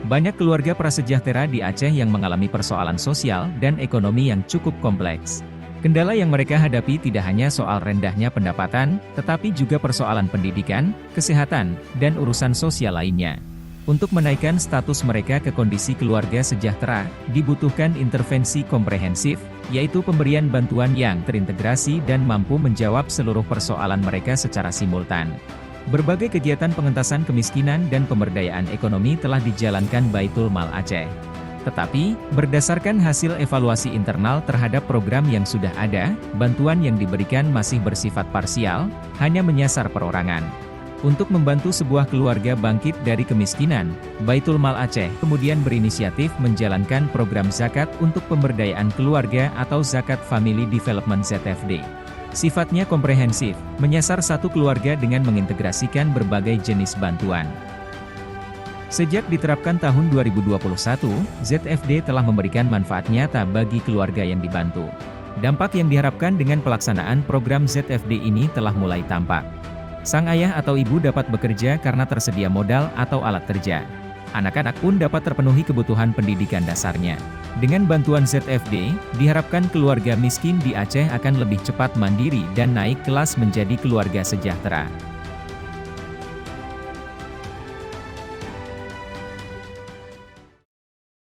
Banyak keluarga prasejahtera di Aceh yang mengalami persoalan sosial dan ekonomi yang cukup kompleks. Kendala yang mereka hadapi tidak hanya soal rendahnya pendapatan, tetapi juga persoalan pendidikan, kesehatan, dan urusan sosial lainnya. Untuk menaikkan status mereka ke kondisi keluarga sejahtera, dibutuhkan intervensi komprehensif, yaitu pemberian bantuan yang terintegrasi dan mampu menjawab seluruh persoalan mereka secara simultan. Berbagai kegiatan pengentasan kemiskinan dan pemberdayaan ekonomi telah dijalankan Baitul Mal Aceh. Tetapi, berdasarkan hasil evaluasi internal terhadap program yang sudah ada, bantuan yang diberikan masih bersifat parsial, hanya menyasar perorangan. Untuk membantu sebuah keluarga bangkit dari kemiskinan, Baitul Mal Aceh kemudian berinisiatif menjalankan program zakat untuk pemberdayaan keluarga atau Zakat Family Development ZFD. Sifatnya komprehensif, menyasar satu keluarga dengan mengintegrasikan berbagai jenis bantuan. Sejak diterapkan tahun 2021, ZFD telah memberikan manfaat nyata bagi keluarga yang dibantu. Dampak yang diharapkan dengan pelaksanaan program ZFD ini telah mulai tampak. Sang ayah atau ibu dapat bekerja karena tersedia modal atau alat kerja. Anak-anak pun dapat terpenuhi kebutuhan pendidikan dasarnya. Dengan bantuan ZFD, diharapkan keluarga miskin di Aceh akan lebih cepat mandiri dan naik kelas menjadi keluarga sejahtera.